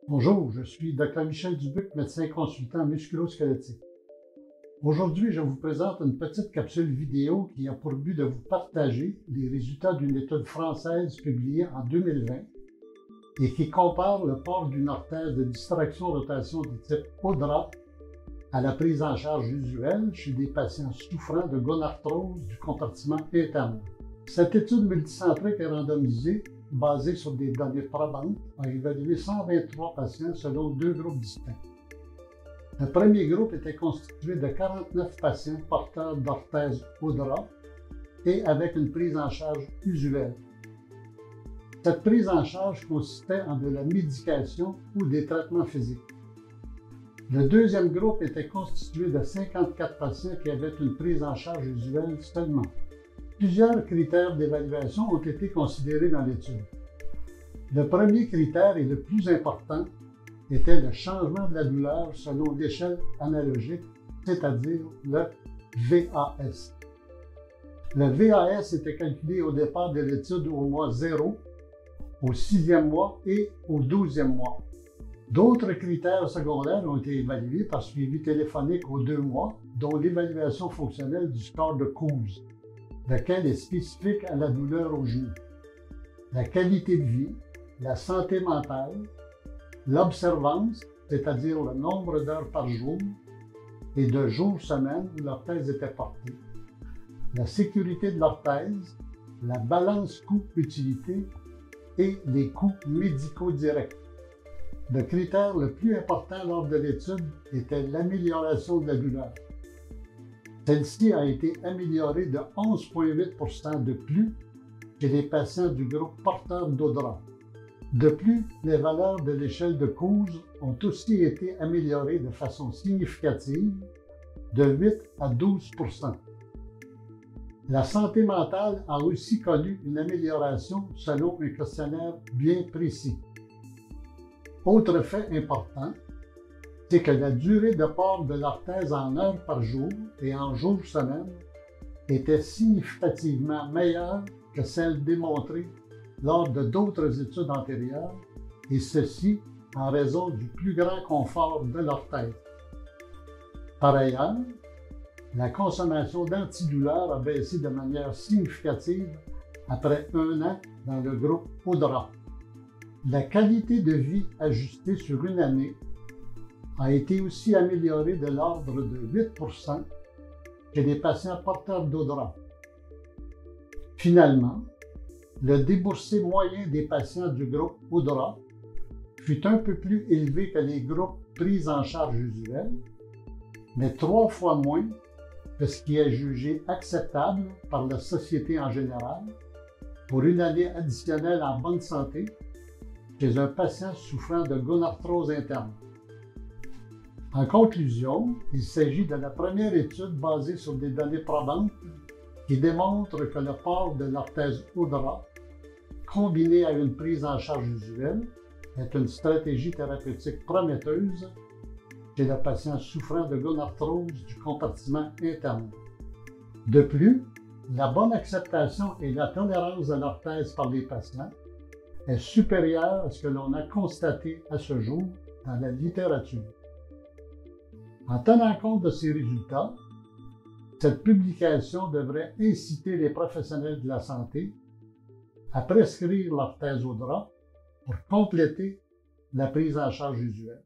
Bonjour, je suis Dr Michel Dubuc, médecin consultant musculo-squelettique. Aujourd'hui, je vous présente une petite capsule vidéo qui a pour but de vous partager les résultats d'une étude française publiée en 2020 et qui compare le port d'une orthèse de distraction-rotation du type ODRA à la prise en charge usuelle chez des patients souffrant de gonarthrose du compartiment interne. Cette étude multicentrique et randomisée, basée sur des données probantes, a évalué 123 patients selon deux groupes distincts. Le premier groupe était constitué de 49 patients porteurs d'orthèse ODRA et avec une prise en charge usuelle. Cette prise en charge consistait en de la médication ou des traitements physiques. Le deuxième groupe était constitué de 54 patients qui avaient une prise en charge usuelle seulement. Plusieurs critères d'évaluation ont été considérés dans l'étude. Le premier critère et le plus important était le changement de la douleur selon l'échelle analogique, c'est-à-dire le VAS. Le VAS était calculé au départ de l'étude au mois 0, au 6e mois et au 12e mois. D'autres critères secondaires ont été évalués par suivi téléphonique aux 2 mois, dont l'évaluation fonctionnelle du score de Couse, lequel est spécifique à la douleur au genou, la qualité de vie, la santé mentale, l'observance, c'est-à-dire le nombre d'heures par jour et de jours-semaine où l'orthèse était portée, la sécurité de l'orthèse, la balance coût-utilité et les coûts médicaux directs. Le critère le plus important lors de l'étude était l'amélioration de la douleur. Celle-ci a été améliorée de 11,8 % de plus chez les patients du groupe porteur d'ODRA. De plus, les valeurs de l'échelle de Couse ont aussi été améliorées de façon significative, de 8 à 12 %. La santé mentale a aussi connu une amélioration selon un questionnaire bien précis. Autre fait important, c'est que la durée de port de l'orthèse en heures par jour et en jours-semaine était significativement meilleure que celle démontrée lors de d'autres études antérieures, et ceci en raison du plus grand confort de l'orthèse. Par ailleurs, la consommation d'antidouleurs a baissé de manière significative après 1 an dans le groupe ODRA. La qualité de vie ajustée sur une année a été aussi améliorée de l'ordre de 8 % chez les patients porteurs d'ODRA. Finalement, le déboursé moyen des patients du groupe ODRA fut un peu plus élevé que les groupes pris en charge usuels, mais 3 fois moins que ce qui est jugé acceptable par la société en général pour une année additionnelle en bonne santé chez un patient souffrant de gonarthrose interne. En conclusion, il s'agit de la première étude basée sur des données probantes qui démontre que le port de l'orthèse ODRA, combiné à une prise en charge usuelle, est une stratégie thérapeutique prometteuse chez le patient souffrant de gonarthrose du compartiment interne. De plus, la bonne acceptation et la tolérance de l'orthèse par les patients est supérieure à ce que l'on a constaté à ce jour dans la littérature. En tenant compte de ces résultats, cette publication devrait inciter les professionnels de la santé à prescrire l'orthèse ODRA pour compléter la prise en charge usuelle.